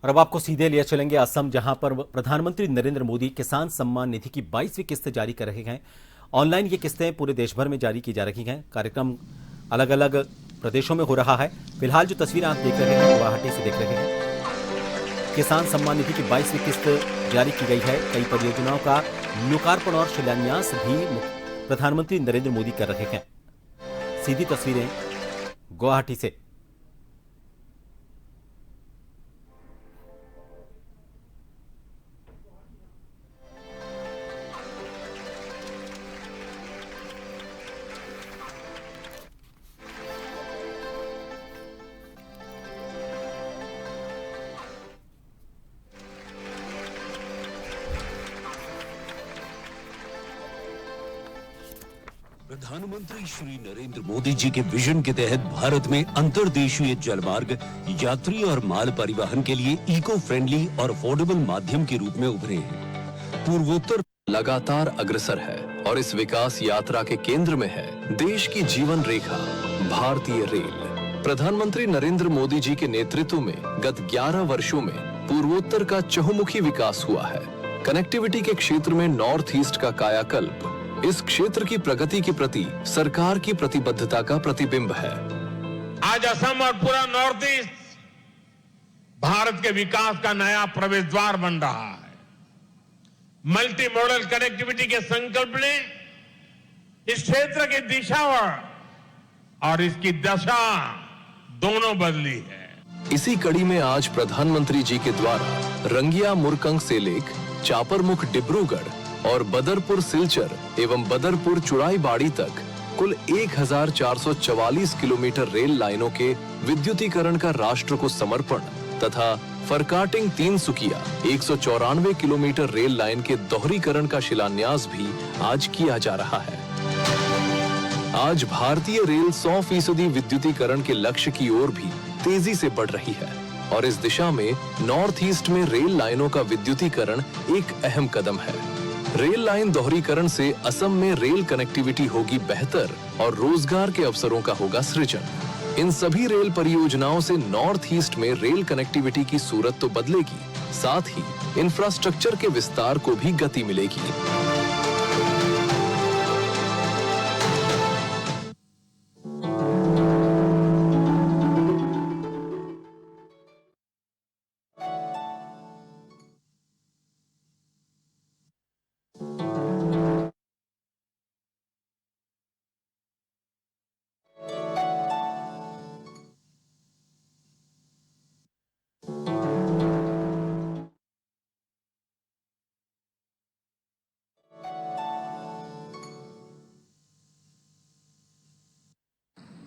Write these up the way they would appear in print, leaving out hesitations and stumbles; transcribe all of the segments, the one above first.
और अब आपको सीधे लिए चलेंगे असम, जहां पर प्रधानमंत्री नरेंद्र मोदी किसान सम्मान निधि की 22वीं किस्त जारी कर रहे हैं। ऑनलाइन ये किस्तें पूरे देश भर में जारी की जा रही हैं। कार्यक्रम अलग अलग प्रदेशों में हो रहा है। फिलहाल जो तस्वीरें आप देख रहे हैं गुवाहाटी से देख रहे हैं। किसान सम्मान निधि की 22वीं किस्त जारी की गई है। कई परियोजनाओं का लोकार्पण और शिलान्यास भी प्रधानमंत्री नरेंद्र मोदी कर रहे हैं। सीधी तस्वीरें गुवाहाटी से। प्रधानमंत्री श्री नरेंद्र मोदी जी के विजन के तहत भारत में अंतर्देशीय जलमार्ग यात्री और माल परिवहन के लिए इको फ्रेंडली और अफोर्डेबल माध्यम के रूप में उभरे हैं। पूर्वोत्तर लगातार अग्रसर है और इस विकास यात्रा के केंद्र में है देश की जीवन रेखा भारतीय रेल। प्रधानमंत्री नरेंद्र मोदी जी के नेतृत्व में गत 11 वर्षों में पूर्वोत्तर का चहुमुखी विकास हुआ है। कनेक्टिविटी के क्षेत्र में नॉर्थ ईस्ट का कायाकल्प इस क्षेत्र की प्रगति के प्रति सरकार की प्रतिबद्धता का प्रतिबिंब है। आज असम और पूरा नॉर्थ ईस्ट भारत के विकास का नया प्रवेश द्वार बन रहा है। मल्टी मॉडल कनेक्टिविटी के संकल्प ने इस क्षेत्र की दिशा और इसकी दशा दोनों बदली है। इसी कड़ी में आज प्रधानमंत्री जी के द्वारा रंगिया मुरकंग से लेक, चापरमुख डिब्रूगढ़ और बदरपुर सिलचर एवं बदरपुर चुड़ाईबाड़ी तक कुल 1444 किलोमीटर रेल लाइनों के विद्युतीकरण का राष्ट्र को समर्पण तथा फरकाटिंग तिनसुकिया 194 किलोमीटर रेल लाइन के दोहरीकरण का शिलान्यास भी आज किया जा रहा है। आज भारतीय रेल 100% विद्युतीकरण के लक्ष्य की ओर भी तेजी से बढ़ रही है और इस दिशा में नॉर्थ ईस्ट में रेल लाइनों का विद्युतीकरण एक अहम कदम है। रेल लाइन दोहरीकरण से असम में रेल कनेक्टिविटी होगी बेहतर और रोजगार के अवसरों का होगा सृजन। इन सभी रेल परियोजनाओं से नॉर्थ ईस्ट में रेल कनेक्टिविटी की सूरत तो बदलेगी, साथ ही इंफ्रास्ट्रक्चर के विस्तार को भी गति मिलेगी।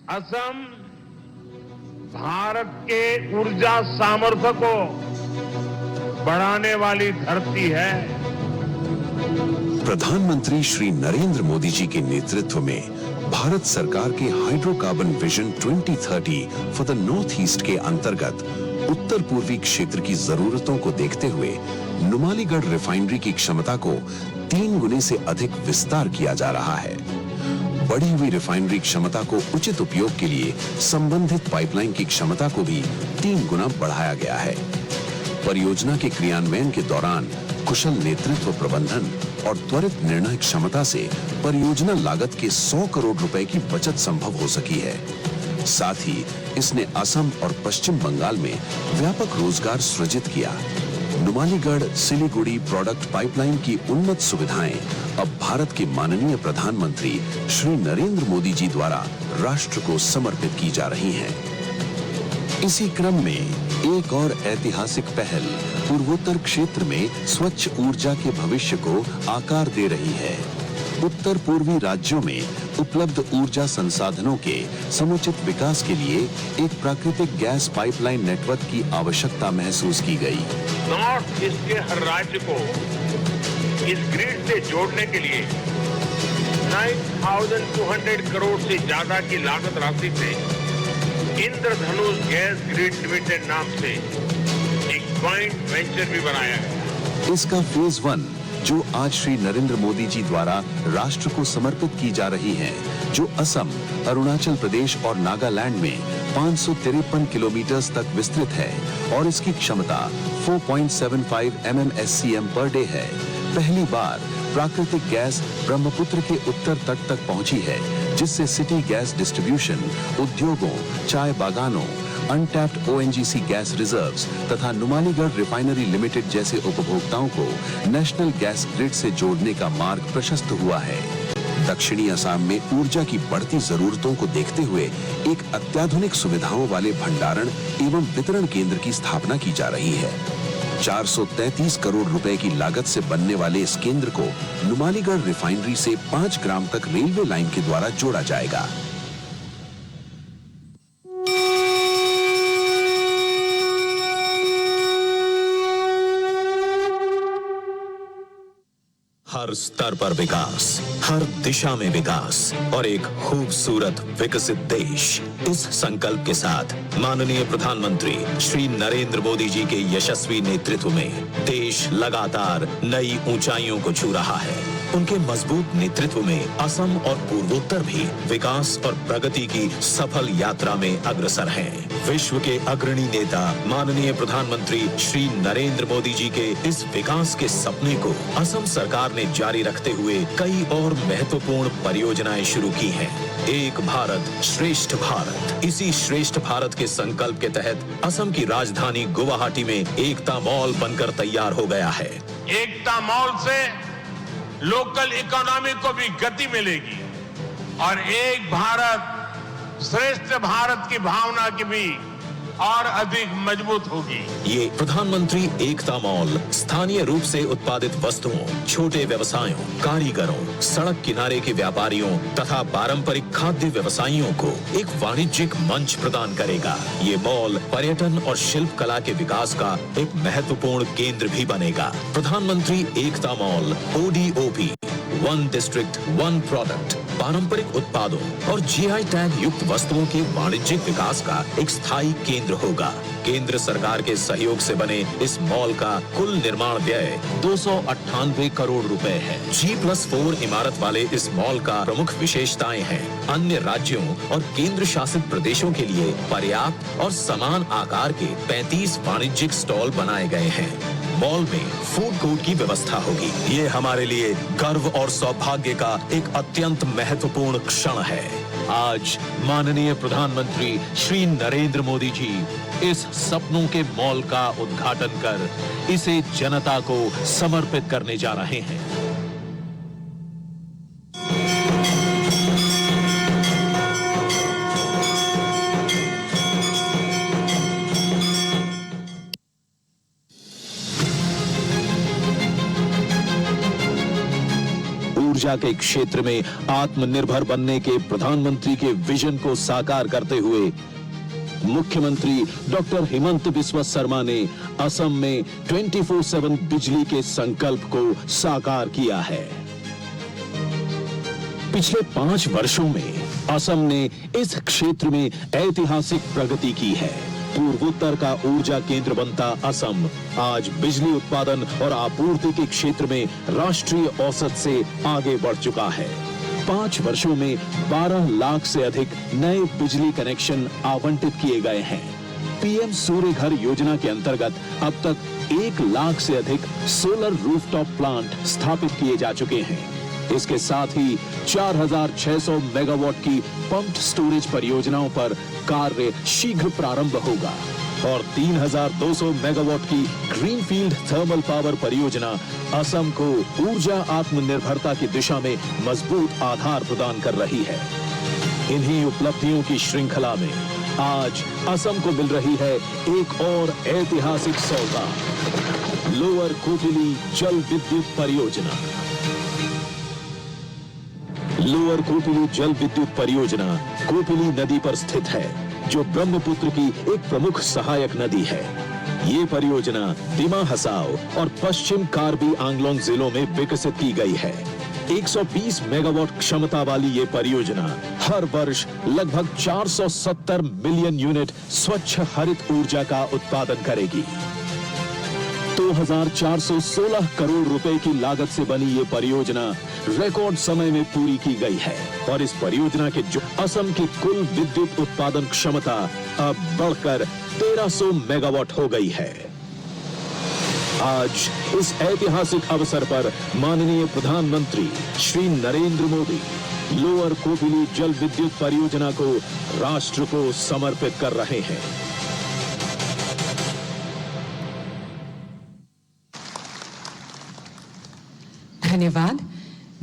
असम भारत के ऊर्जा सामर्थ्य को बढ़ाने वाली धरती है। प्रधानमंत्री श्री नरेंद्र मोदी जी के नेतृत्व में भारत सरकार के hydrocarbon vision 2030 for the north east के अंतर्गत उत्तर पूर्वी क्षेत्र की जरूरतों को देखते हुए नुमालीगढ़ रिफाइनरी की क्षमता को 3 गुने से अधिक विस्तार किया जा रहा है। बढ़ी हुई रिफाइनरी क्षमता को उचित उपयोग के लिए संबंधित पाइपलाइन की क्षमता को भी 3 गुना बढ़ाया गया है। परियोजना के क्रियान्वयन के दौरान कुशल नेतृत्व प्रबंधन और त्वरित निर्णय क्षमता से परियोजना लागत के 100 करोड़ रुपए की बचत संभव हो सकी है। साथ ही इसने असम और पश्चिम बंगाल में व्यापक रोजगार सृजित किया। नुमालीगढ़ सिलीगुड़ी प्रोडक्ट पाइपलाइन की उन्नत सुविधाएं अब भारत के माननीय प्रधानमंत्री श्री नरेंद्र मोदी जी द्वारा राष्ट्र को समर्पित की जा रही हैं। इसी क्रम में एक और ऐतिहासिक पहल पूर्वोत्तर क्षेत्र में स्वच्छ ऊर्जा के भविष्य को आकार दे रही है। उत्तर पूर्वी राज्यों में उपलब्ध ऊर्जा संसाधनों के समुचित विकास के लिए एक प्राकृतिक गैस पाइपलाइन नेटवर्क की आवश्यकता महसूस की गई। नॉर्थ ईस्ट के हर राज्य को इस ग्रिड से जोड़ने के लिए 9,200 करोड़ से ज्यादा की लागत राशि से इंद्रधनुष गैस ग्रिड लिमिटेड नाम से एक ज्वाइंट वेंचर भी बनाया गया। इसका फेज 1 जो आज श्री नरेंद्र मोदी जी द्वारा राष्ट्र को समर्पित की जा रही है, जो असम, अरुणाचल प्रदेश और नागालैंड में 553 किलोमीटर तक विस्तृत है और इसकी क्षमता 4.75 MMSCM पर डे है। पहली बार प्राकृतिक गैस ब्रह्मपुत्र के उत्तर तट तक पहुंची है, जिससे सिटी गैस डिस्ट्रीब्यूशन, उद्योगों, चाय बागानों, अनटैप्ड ONGC गैस रिजर्व्स तथा नुमालीगढ़ रिफाइनरी लिमिटेड जैसे उपभोक्ताओं को नेशनल गैस ग्रिड से जोड़ने का मार्ग प्रशस्त हुआ है। दक्षिणी असम में ऊर्जा की बढ़ती जरूरतों को देखते हुए एक अत्याधुनिक सुविधाओं वाले भंडारण एवं वितरण केंद्र की स्थापना की जा रही है। 433 करोड़ रुपए की लागत से बनने वाले इस केंद्र को नुमालीगढ़ रिफाइनरी से 5 ग्राम तक रेलवे लाइन के द्वारा जोड़ा जाएगा। हर स्तर पर विकास, हर दिशा में विकास और एक खूबसूरत विकसित देश। इस संकल्प के साथ माननीय प्रधानमंत्री श्री नरेंद्र मोदी जी के यशस्वी नेतृत्व में देश लगातार नई ऊंचाइयों को छू रहा है। उनके मजबूत नेतृत्व में असम और पूर्वोत्तर भी विकास और प्रगति की सफल यात्रा में अग्रसर हैं। विश्व के अग्रणी नेता माननीय प्रधानमंत्री श्री नरेंद्र मोदी जी के इस विकास के सपने को असम सरकार ने जारी रखते हुए कई और महत्वपूर्ण परियोजनाएं शुरू की हैं। एक भारत श्रेष्ठ भारत। इसी श्रेष्ठ भारत के संकल्प के तहत असम की राजधानी गुवाहाटी में एकता मॉल बनकर तैयार हो गया है। एकता मॉल से लोकल इकोनॉमी को भी गति मिलेगी और एक भारत श्रेष्ठ भारत की भावना की भी और अधिक मजबूत होगी। ये प्रधानमंत्री एकता मॉल स्थानीय रूप से उत्पादित वस्तुओं, छोटे व्यवसायों, कारीगरों, सड़क किनारे के व्यापारियों तथा पारंपरिक खाद्य व्यवसायियों को एक वाणिज्यिक मंच प्रदान करेगा। ये मॉल पर्यटन और शिल्प कला के विकास का एक महत्वपूर्ण केंद्र भी बनेगा। प्रधानमंत्री Ekta mall ODOP, one district one product, पारंपरिक उत्पादों और GI टैग युक्त वस्तुओं के वाणिज्यिक विकास का एक स्थायी केंद्र होगा। केंद्र सरकार के सहयोग से बने इस मॉल का कुल निर्माण व्यय 298 करोड़ रुपए है। G+4 इमारत वाले इस मॉल का प्रमुख विशेषताएं हैं। अन्य राज्यों और केंद्र शासित प्रदेशों के लिए पर्याप्त और समान आकार के 35 वाणिज्यिक स्टॉल बनाए गए हैं। मॉल में फूड कोर्ट की व्यवस्था होगी। ये हमारे लिए गर्व और सौभाग्य का एक अत्यंत महत्वपूर्ण क्षण है। आज माननीय प्रधानमंत्री श्री नरेंद्र मोदी जी इस सपनों के मॉल का उद्घाटन कर इसे जनता को समर्पित करने जा रहे हैं। ऊर्जा के क्षेत्र में आत्मनिर्भर बनने के प्रधानमंत्री के विजन को साकार करते हुए मुख्यमंत्री डॉक्टर हिमंत बिस्वा शर्मा ने असम में 24/7 बिजली के संकल्प को साकार किया है। पिछले 5 वर्षों में असम ने इस क्षेत्र में ऐतिहासिक प्रगति की है। पूर्वोत्तर का ऊर्जा केंद्र बनता असम आज बिजली उत्पादन और आपूर्ति के क्षेत्र में राष्ट्रीय औसत से आगे बढ़ चुका है। 5 वर्षों में 12 लाख से अधिक नए बिजली कनेक्शन आवंटित किए गए हैं। PM सूर्य घर योजना के अंतर्गत अब तक 1 लाख से अधिक सोलर रूफटॉप प्लांट स्थापित किए जा चुके हैं। इसके साथ ही 4600 मेगावाट की पंप्ड स्टोरेज परियोजनाओं पर कार्य शीघ्र प्रारंभ होगा और 3200 मेगावाट की ग्रीनफील्ड थर्मल पावर परियोजना असम को ऊर्जा आत्मनिर्भरता की दिशा में मजबूत आधार प्रदान कर रही है। इन्हीं उपलब्धियों की श्रृंखला में आज असम को मिल रही है एक और ऐतिहासिक सौगात, लोअर कोपिली जल विद्युत परियोजना। लोअर कोपिली जल विद्युत परियोजना कोपिली नदी पर स्थित है, जो ब्रह्मपुत्र की एक प्रमुख सहायक नदी है। ये परियोजना दिमा हसाओ और पश्चिम कार्बी आंगलोंग जिलों में विकसित की गई है। 120 मेगावाट क्षमता वाली ये परियोजना हर वर्ष लगभग 470 मिलियन यूनिट स्वच्छ हरित ऊर्जा का उत्पादन करेगी। 2416 करोड़ रुपए की लागत से बनी ये परियोजना रिकॉर्ड समय में पूरी की गई है और इस परियोजना के जो असम की कुल विद्युत उत्पादन क्षमता अब बढ़कर 1300 मेगावाट हो गई है। आज इस ऐतिहासिक अवसर पर माननीय प्रधानमंत्री श्री नरेंद्र मोदी लोअर कोपिली जल विद्युत परियोजना को राष्ट्र को समर्पित कर रहे हैं। धन्यवाद।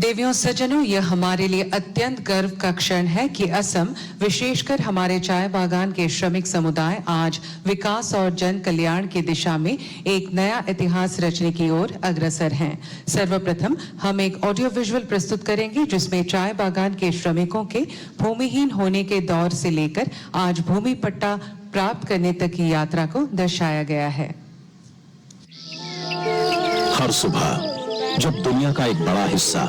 देवियों सज्जनों, यह हमारे लिए अत्यंत गर्व का क्षण है कि असम, विशेषकर हमारे चाय बागान के श्रमिक समुदाय आज विकास और जन कल्याण की दिशा में एक नया इतिहास रचने की ओर अग्रसर हैं। सर्वप्रथम हम एक ऑडियो विजुअल प्रस्तुत करेंगे जिसमें चाय बागान के श्रमिकों के भूमिहीन होने के दौर से लेकर आज भूमि पट्टा प्राप्त करने तक की यात्रा को दर्शाया गया है। हर सुबह जब दुनिया का एक बड़ा हिस्सा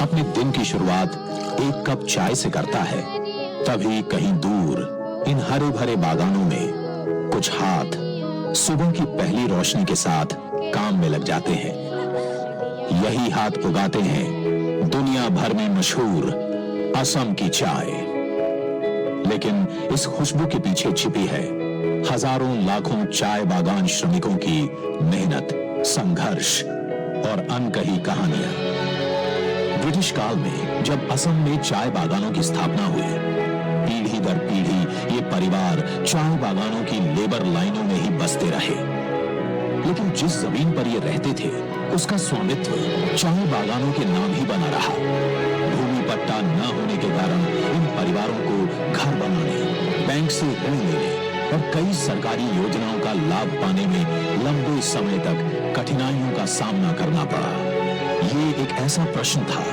अपने दिन की शुरुआत एक कप चाय से करता है, तभी कहीं दूर इन हरे भरे बागानों में कुछ हाथ सुबह की पहली रोशनी के साथ काम में लग जाते हैं। यही हाथ उगाते हैं दुनिया भर में मशहूर असम की चाय। लेकिन इस खुशबू के पीछे छिपी है हजारों लाखों चाय बागान श्रमिकों की मेहनत, संघर्ष और अनकही कहानियां। ब्रिटिश काल में जब असम में चाय बागानों की स्थापना हुई, पीढ़ी दर पीढ़ी ये परिवार चाय बागानों की लेबर लाइनों में ही बसते रहे। लेकिन जिस जमीन पर ये रहते थे उसका स्वामित्व चाय बागानों के नाम ही बना रहा। भूमि पट्टा न होने के कारण इन परिवारों को घर बनाने, बैंक से ऋण लेने और कई सरकारी योजनाओं का लाभ पाने में लंबे समय तक कठिनाइयों का सामना करना पड़ा। ये एक ऐसा प्रश्न था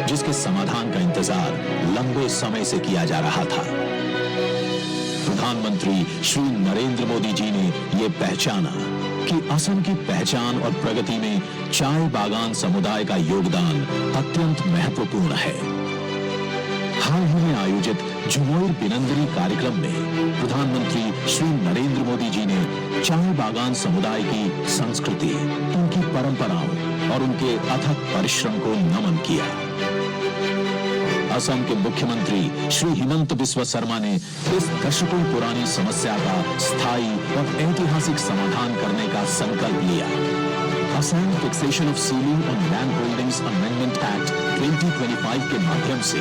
जिसके समाधान का इंतजार लंबे समय से किया जा रहा था। प्रधानमंत्री श्री नरेंद्र मोदी जी ने ये पहचाना कि असम की पहचान और प्रगति में चाय बागान समुदाय का योगदान अत्यंत महत्वपूर्ण है। हाल ही में आयोजित जुमोइर बिनंदरी कार्यक्रम में प्रधानमंत्री श्री नरेंद्र मोदी जी ने चाय बागान समुदाय की संस्कृति, उनकी परंपराओं और उनके अथक परिश्रम को नमन किया। असम के मुख्यमंत्री श्री हिमंत बिस्वा शर्मा ने इस दशकों पुरानी समस्या का स्थायी और ऐतिहासिक समाधान करने का संकल्प लिया। Assam fixation of ceiling on land holdings amendment act 2025 के माध्यम से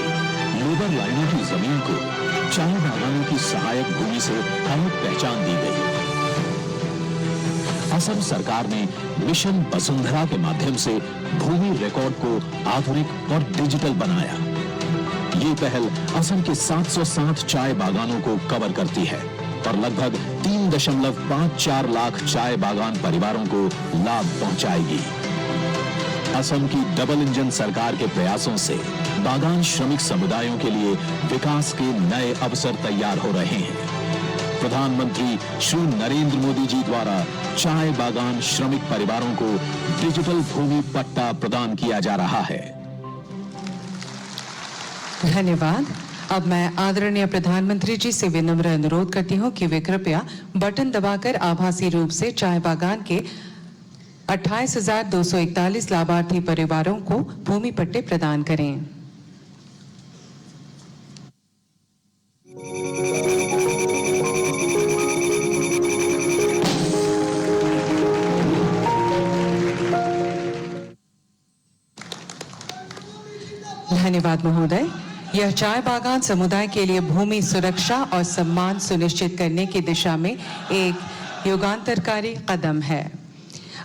लेबर लाइनों की जमीन को चाय बागानों की सहायक भूमि से अलग पहचान दी गई। असम सरकार ने मिशन वसुंधरा के माध्यम से भूमि रिकॉर्ड को आधुनिक और डिजिटल बनाया। ये पहल असम के 707 चाय बागानों को कवर करती है और लगभग 3.54 लाख चाय बागान परिवारों को लाभ पहुंचाएगी। असम की डबल इंजन सरकार के प्रयासों से बागान श्रमिक समुदायों के लिए विकास के नए अवसर तैयार हो रहे हैं। प्रधानमंत्री श्री नरेंद्र मोदी जी द्वारा चाय बागान श्रमिक परिवारों को डिजिटल भूमि पट्टा प्रदान किया जा रहा है। धन्यवाद। अब मैं आदरणीय प्रधानमंत्री जी से विनम्र अनुरोध करती हूं कि वे कृपया बटन दबाकर आभासी रूप से चाय बागान के 28,241 लाभार्थी परिवारों को भूमि पट्टे प्रदान करें। धन्यवाद महोदय। यह चाय बागान समुदाय के लिए भूमि सुरक्षा और सम्मान सुनिश्चित करने की दिशा में एक युगांतरकारी कदम है।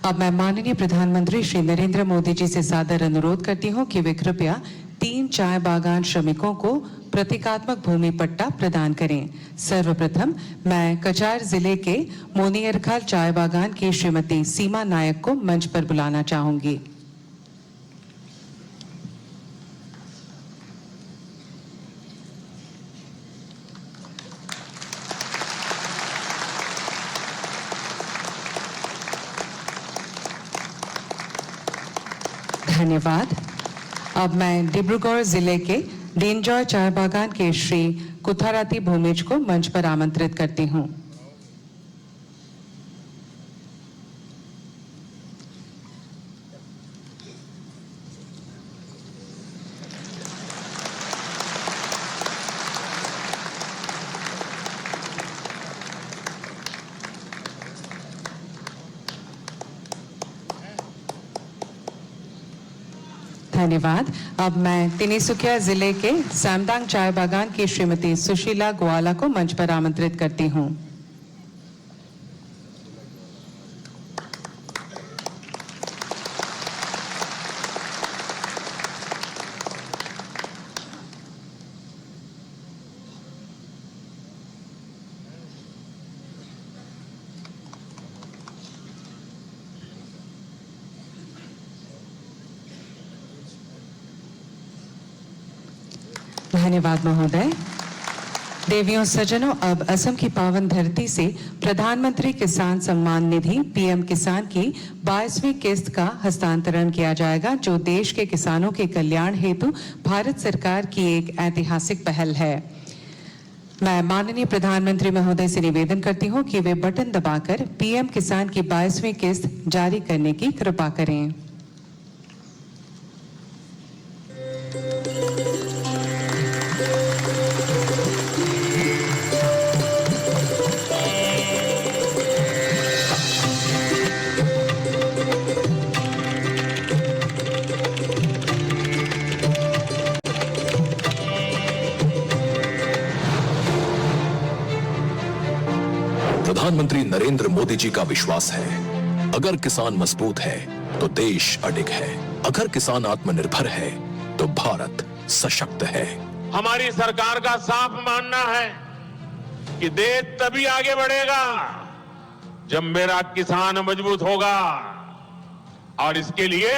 अब मैं माननीय प्रधानमंत्री श्री नरेंद्र मोदी जी से सादर अनुरोध करती हूं कि वे कृपया 3 चाय बागान श्रमिकों को प्रतीकात्मक भूमि पट्टा प्रदान करें। सर्वप्रथम मैं कचार जिले के मोनियरखाल चाय बागान की श्रीमती सीमा नायक को मंच पर बुलाना चाहूंगी। धन्यवाद। अब मैं डिब्रूगढ़ जिले के डेनजॉय चाय बागान के श्री कुथाराती भूमिज को मंच पर आमंत्रित करती हूं। धन्यवाद। अब मैं तिनिसुकिया जिले के सैमदांग चाय बागान की श्रीमती सुशीला ग्वाला को मंच पर आमंत्रित करती हूं। धन्यवाद महोदय। देवियों सज्जनों, अब असम की पावन धरती से प्रधानमंत्री किसान सम्मान निधि पीएम किसान की 22वीं किस्त का हस्तांतरण किया जाएगा, जो देश के किसानों के कल्याण हेतु भारत सरकार की एक ऐतिहासिक पहल है। मैं माननीय प्रधानमंत्री महोदय से निवेदन करती हूं कि वे बटन दबाकर पीएम किसान की 22वीं किस्त जारी करने की कृपा करें। प्रधानमंत्री नरेंद्र मोदी जी का विश्वास है, अगर किसान मजबूत है तो देश अडिग है, अगर किसान आत्मनिर्भर है तो भारत सशक्त है। हमारी सरकार का साफ मानना है कि देश तभी आगे बढ़ेगा जब मेरा किसान मजबूत होगा, और इसके लिए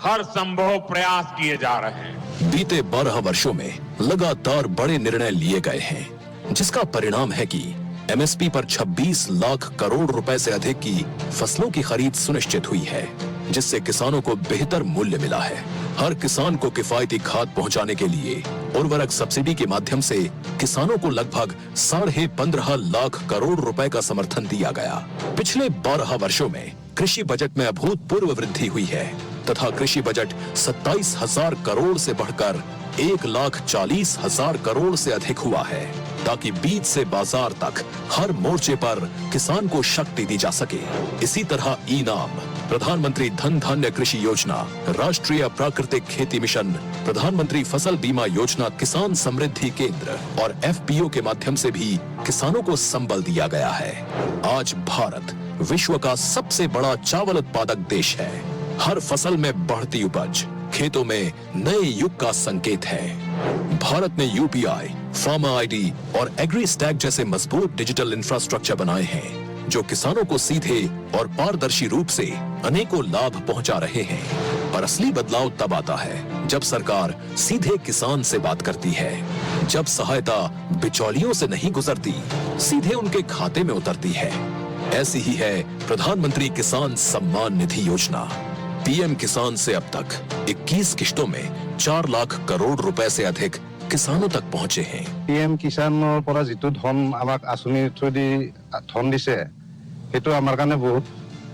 हर संभव प्रयास किए जा रहे हैं। बीते 12 वर्षों में लगातार बड़े निर्णय लिए गए हैं, जिसका परिणाम है कि एमएसपी पर 26 लाख करोड़ रुपए से अधिक की फसलों की खरीद सुनिश्चित हुई है, जिससे किसानों को बेहतर मूल्य मिला है। हर किसान को किफायती खाद पहुंचाने के लिए उर्वरक सब्सिडी के माध्यम से किसानों को लगभग 15.5 लाख करोड़ रुपए का समर्थन दिया गया। पिछले 12 वर्षों में कृषि बजट में अभूतपूर्व वृद्धि हुई है तथा कृषि बजट 27,000 करोड़ से बढ़कर 1,40,000 करोड़ से अधिक हुआ है, ताकि बीज से बाजार तक हर मोर्चे पर किसान को शक्ति दी जा सके। इसी तरह ई-नाम, प्रधानमंत्री धन धान्य कृषि योजना, राष्ट्रीय प्राकृतिक खेती मिशन, प्रधानमंत्री फसल बीमा योजना, किसान समृद्धि केंद्र और एफपीओ के माध्यम से भी किसानों को संबल दिया गया है। आज भारत विश्व का सबसे बड़ा चावल उत्पादक देश है। हर फसल में बढ़ती उपज खेतों में नए युग का संकेत है। भारत ने यूपीआई, फार्मर आईडी और एग्री स्टैक जैसे मजबूत डिजिटल इंफ्रास्ट्रक्चर बनाए हैं, जो किसानों को सीधे और पारदर्शी रूप से अनेकों लाभ पहुंचा रहे हैं। पर असली बदलाव तब आता है जब सरकार सीधे किसान से बात करती है, जब सहायता बिचौलियों से नहीं गुजरती, सीधे उनके खाते में उतरती है। ऐसी ही है प्रधानमंत्री किसान सम्मान निधि योजना। पीएम किसान से अब तक 21 किश्तों में 4 लाख करोड़ रुपए से अधिक किसानों तक पहुंचे हैं। पीएम किसाনৰ পৰা যিটো ধন আমাক আঁচনিৰ থ্ৰুদি ধন দিছে, সেইটো আমাৰ কাৰণে বহুত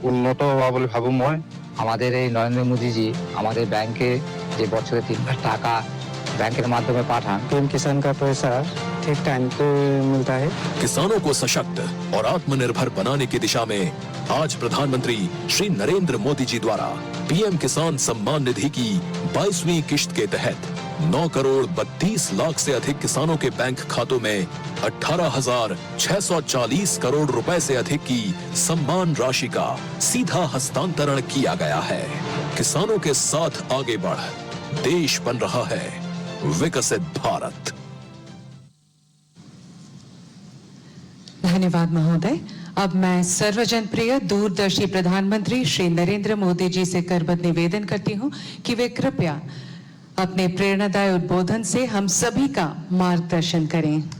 উন্নত হোৱা বুলি ভাবো মই। আমাদের এই নরেন্দ্র মোদীজি আমাদের ব্যাংকে যে বছরে 3 লাখ টাকা बैंकेর माध्यमे पाठान, पीएम किसान का पैसा ठीक टाइम पे मिलता है। किसानों को सशक्त और आत्मनिर्भर बनाने की दिशा में आज प्रधानमंत्री श्री नरेंद्र मोदी जी द्वारा पीएम किसान सम्मान निधि की 22वीं किश्त के तहत 9 करोड़ 32 लाख से अधिक किसानों के बैंक खातों में 18,640 करोड़ रुपए से अधिक की सम्मान राशि का सीधा हस्तांतरण किया गया है। किसानों के साथ आगे बढ़ देश बन रहा है विकसित भारत। धन्यवाद महोदय। अब मैं सर्वजन प्रिय दूरदर्शी प्रधानमंत्री श्री नरेंद्र मोदी जी से करबद्ध निवेदन करती हूं कि वे कृपया अपने प्रेरणादायी उद्बोधन से हम सभी का मार्गदर्शन करें।